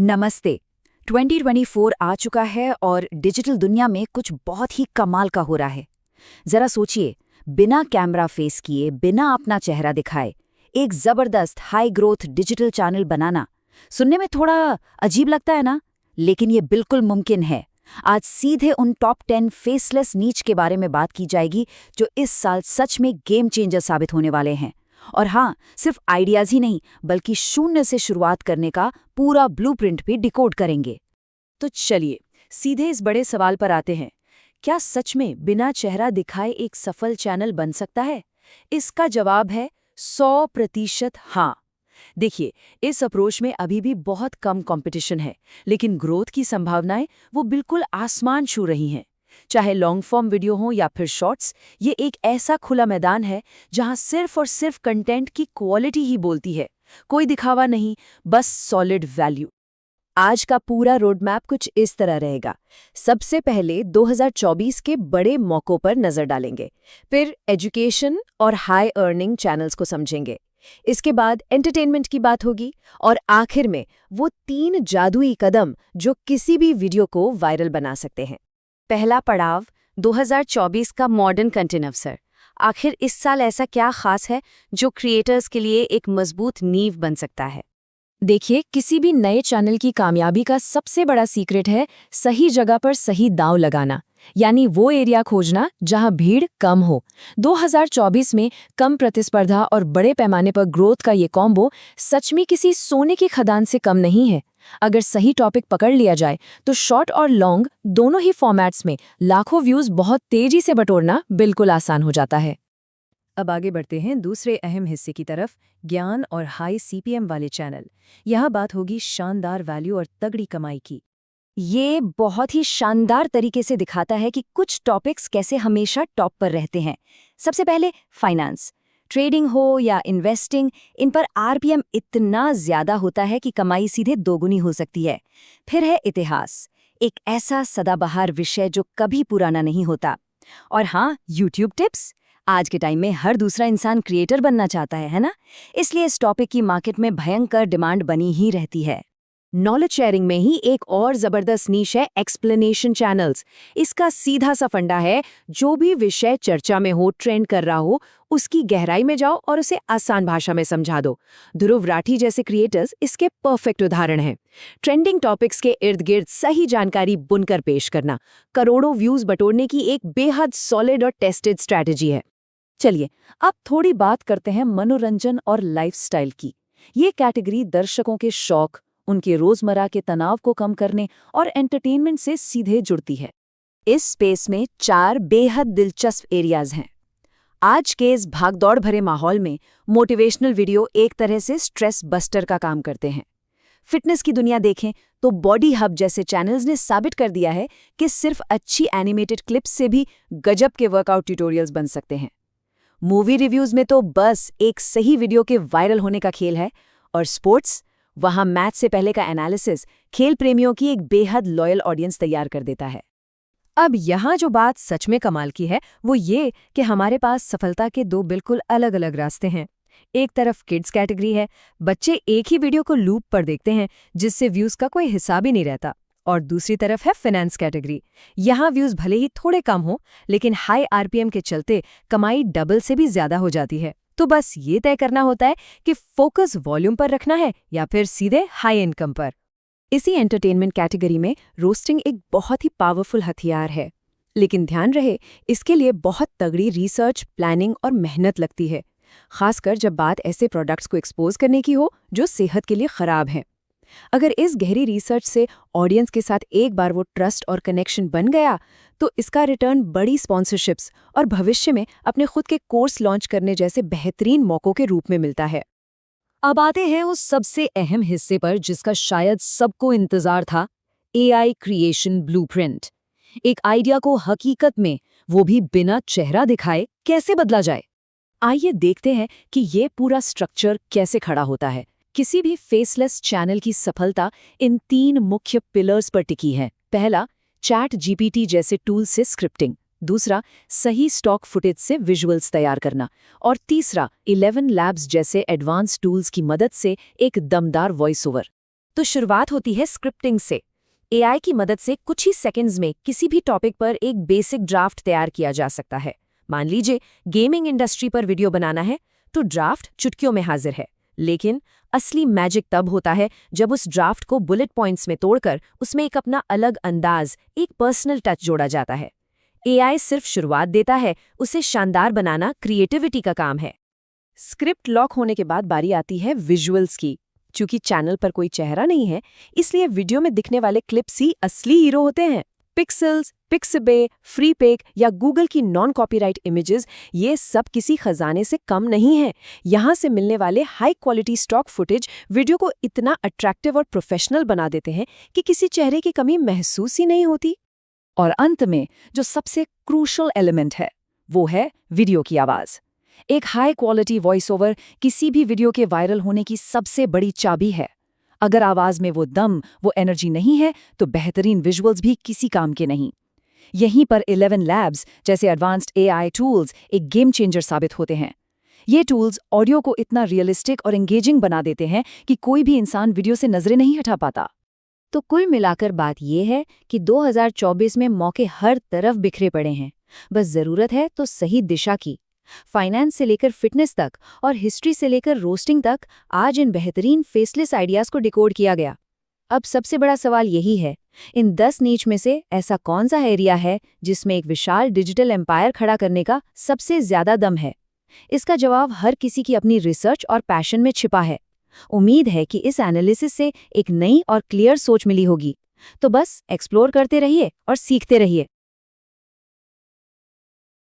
नमस्ते। 2024 आ चुका है और डिजिटल दुनिया में कुछ बहुत ही कमाल का हो रहा है। जरा सोचिए, बिना कैमरा फेस किए, बिना अपना चेहरा दिखाए, एक जबरदस्त हाई ग्रोथ डिजिटल चैनल बनाना सुनने में थोड़ा अजीब लगता है ना? लेकिन ये बिल्कुल मुमकिन है। आज सीधे उन टॉप 10 फेसलेस नीच के बारे में बात की जाएगी जो इस साल सच में गेम चेंजर साबित होने वाले हैं। और हाँ, सिर्फ आइडियाज ही नहीं, बल्कि शून्य से शुरुआत करने का पूरा ब्लूप्रिंट भी डिकोड करेंगे। तो चलिए सीधे इस बड़े सवाल पर आते हैं। क्या सच में बिना चेहरा दिखाए एक सफल चैनल बन सकता है? इसका जवाब है 100% हाँ। देखिए, इस अप्रोच में अभी भी बहुत कम कंपटीशन है, लेकिन ग्रोथ की संभावनाएं वो बिल्कुल आसमान छू रही हैं। चाहे लॉन्ग फॉर्म वीडियो हो या फिर शॉर्ट्स, ये एक ऐसा खुला मैदान है जहां सिर्फ और सिर्फ कंटेंट की क्वालिटी ही बोलती है। कोई दिखावा नहीं, बस सॉलिड वैल्यू। आज का पूरा रोड मैप कुछ इस तरह रहेगा। सबसे पहले 2024 के बड़े मौकों पर नजर डालेंगे, फिर एजुकेशन और हाई अर्निंग चैनल्स को समझेंगे। इसके बाद एंटरटेनमेंट की बात होगी और आखिर में वो 3 जादुई कदम जो किसी भी वीडियो को वायरल बना सकते हैं। पहला पड़ाव 2024 का मॉडर्न कंटेंट अवसर। आखिर इस साल ऐसा क्या खास है जो क्रिएटर्स के लिए एक मजबूत नींव बन सकता है? देखिए, किसी भी नए चैनल की कामयाबी का सबसे बड़ा सीक्रेट है सही जगह पर सही दांव लगाना, यानी वो एरिया खोजना जहां भीड़ कम हो। 2024 में कम प्रतिस्पर्धा और बड़े पैमाने पर ग्रोथ का ये कॉम्बो सच में किसी सोने की खदान से कम नहीं है। अगर सही टॉपिक पकड़ लिया जाए तो शॉर्ट और लॉन्ग दोनों ही फॉर्मेट्स में लाखों व्यूज बहुत तेजी से बटोरना बिल्कुल आसान हो जाता है। अब आगे बढ़ते हैं दूसरे अहम हिस्से की तरफ, ज्ञान और हाई सीपीएम वाले चैनल। यहाँ बात होगी शानदार वैल्यू और तगड़ी कमाई की। ये बहुत ही शानदार तरीके से दिखाता है कि कुछ टॉपिक्स कैसे हमेशा टॉप पर रहते हैं। सबसे पहले फाइनेंस, ट्रेडिंग हो या इन्वेस्टिंग, इन पर आरपीएम इतना ज्यादा होता है कि कमाई सीधे दोगुनी हो सकती है। फिर है इतिहास, एक ऐसा सदाबहार विषय जो कभी पुराना नहीं होता। और हाँ, यूट्यूब टिप्स। आज के टाइम में हर दूसरा इंसान क्रिएटर बनना चाहता है ना? इसलिए इस टॉपिक की मार्केट में भयंकर डिमांड बनी ही रहती है। नॉलेज शेयरिंग में ही एक और जबरदस्त नीश है एक्सप्लेनेशन चैनल्स। इसका सीधा सा फंडा है, जो भी विषय चर्चा में हो, ट्रेंड कर रहा हो, उसकी गहराई में जाओ और उसे आसान भाषा में समझा दो। ध्रुव राठी जैसे क्रिएटर्स इसके परफेक्ट उदाहरण हैं। ट्रेंडिंग टॉपिक्स के इर्द गिर्द सही जानकारी बुनकर पेश करना करोड़ों व्यूज बटोरने की एक बेहद सॉलिड और टेस्टेड स्ट्रैटेजी है। चलिए, अब थोड़ी बात करते हैं मनोरंजन और लाइफस्टाइल की। ये कैटेगरी दर्शकों के शौक, उनके रोजमर्रा के तनाव को कम करने और एंटरटेनमेंट से सीधे जुड़ती है। इस स्पेस में 4 बेहद दिलचस्प एरियाज हैं। आज के इस भागदौड़ भरे माहौल में मोटिवेशनल वीडियो एक तरह से स्ट्रेस बस्टर का काम करते हैं। फिटनेस की दुनिया देखें तो बॉडी हब जैसे चैनल्स ने साबित कर दिया है कि सिर्फ अच्छी एनिमेटेड क्लिप्स से भी गजब के वर्कआउट ट्यूटोरियल्स बन सकते हैं। मूवी रिव्यूज में तो बस एक सही वीडियो के वायरल होने का खेल है। और स्पोर्ट्स, वहां मैच से पहले का एनालिसिस खेल प्रेमियों की एक बेहद लॉयल ऑडियंस तैयार कर देता है। अब यहाँ जो बात सच में कमाल की है वो ये कि हमारे पास सफलता के 2 बिल्कुल अलग अलग रास्ते हैं। एक तरफ किड्स कैटेगरी है, बच्चे एक ही वीडियो को लूप पर देखते हैं जिससे व्यूज का कोई हिसाब ही नहीं रहता। और दूसरी तरफ है फाइनेंस कैटेगरी। यहाँ व्यूज भले ही थोड़े कम हो, लेकिन हाई आरपीएम के चलते कमाई डबल से भी ज्यादा हो जाती है। तो बस ये तय करना होता है कि फोकस वॉल्यूम पर रखना है या फिर सीधे हाई इनकम पर। इसी एंटरटेनमेंट कैटेगरी में रोस्टिंग एक बहुत ही पावरफुल हथियार है, लेकिन ध्यान रहे, इसके लिए बहुत तगड़ी रिसर्च, प्लानिंग और मेहनत लगती है, खासकर जब बात ऐसे प्रोडक्ट्स को एक्सपोज करने की हो जो सेहत के लिए खराब हैं। अगर इस गहरी रिसर्च से ऑडियंस के साथ एक बार वो ट्रस्ट और कनेक्शन बन गया, तो इसका रिटर्न बड़ी स्पॉन्सरशिप्स और भविष्य में अपने खुद के कोर्स लॉन्च करने जैसे बेहतरीन मौकों के रूप में मिलता है। अब आते हैं उस सबसे अहम हिस्से पर जिसका शायद सबको इंतजार था, एआई क्रिएशन ब्लूप्रिंट। एक आइडिया को हकीकत में, वो भी बिना चेहरा दिखाए, कैसे बदला जाए। आइए देखते हैं कि ये पूरा स्ट्रक्चर कैसे खड़ा होता है। किसी भी फेसलेस चैनल की सफलता इन 3 मुख्य पिलर्स पर टिकी है। पहला, चैट जीपीटी जैसे टूल से स्क्रिप्टिंग। दूसरा, सही स्टॉक फुटेज से विजुअल्स तैयार करना। और तीसरा, 11 लैब्स जैसे एडवांस टूल्स की मदद से एक दमदार वॉइस ओवर। तो शुरुआत होती है स्क्रिप्टिंग से। एआई की मदद से कुछ ही सेकंड्स में किसी भी टॉपिक पर एक बेसिक ड्राफ्ट तैयार किया जा सकता है। मान लीजिए गेमिंग इंडस्ट्री पर वीडियो बनाना है, तो ड्राफ्ट चुटकियों में हाजिर है। लेकिन असली मैजिक तब होता है जब उस ड्राफ्ट को बुलेट पॉइंट्स में तोड़कर उसमें एक अपना अलग अंदाज, एक पर्सनल टच जोड़ा जाता है। एआई सिर्फ शुरुआत देता है, उसे शानदार बनाना क्रिएटिविटी का काम है। स्क्रिप्ट लॉक होने के बाद बारी आती है विजुअल्स की। चूंकि चैनल पर कोई चेहरा नहीं है, इसलिए वीडियो में दिखने वाले क्लिप्स ही असली हीरो होते हैं। पिक्सेल्स, पिक्सबे, फ्रीपेक या गूगल की नॉन कॉपीराइट इमेजेस, ये सब किसी खजाने से कम नहीं है। यहाँ से मिलने वाले high quality stock footage video को इतना अट्रैक्टिव और प्रोफेशनल बना देते हैं कि किसी चेहरे की कमी महसूस ही नहीं होती। और अंत में जो सबसे क्रूशल एलिमेंट है, वो है वीडियो की आवाज़। एक हाई क्वालिटी वॉइस ओवर किसी भी वीडियो के वायरल होने की सबसे बड़ी चाबी है। अगर आवाज़ में वो दम, वो एनर्जी नहीं है, तो बेहतरीन विजुअल्स भी किसी काम के नहीं। यहीं पर 11 लैब्स जैसे एडवांस्ड एआई टूल्स एक गेम चेंजर साबित होते हैं। ये टूल्स ऑडियो को इतना रियलिस्टिक और एंगेजिंग बना देते हैं कि कोई भी इंसान वीडियो से नजरें नहीं हटा पाता। तो कुल मिलाकर बात यह है कि 2024 में मौके हर तरफ बिखरे पड़े हैं। बस ज़रूरत है तो सही दिशा की। फाइनेंस से लेकर फिटनेस तक और हिस्ट्री से लेकर रोस्टिंग तक आज इन बेहतरीन फेसलेस आइडियाज़ को डिकोड किया गया। अब सबसे बड़ा सवाल यही है, इन 10 नीच में से ऐसा कौन सा एरिया है जिसमें एक विशाल डिजिटल एम्पायर खड़ा करने का सबसे ज़्यादा दम है? इसका जवाब हर किसी की अपनी रिसर्च और पैशन में छिपा है। उम्मीद है कि इस एनालिसिस से एक नई और क्लियर सोच मिली होगी। तो बस एक्सप्लोर करते रहिए और सीखते रहिए।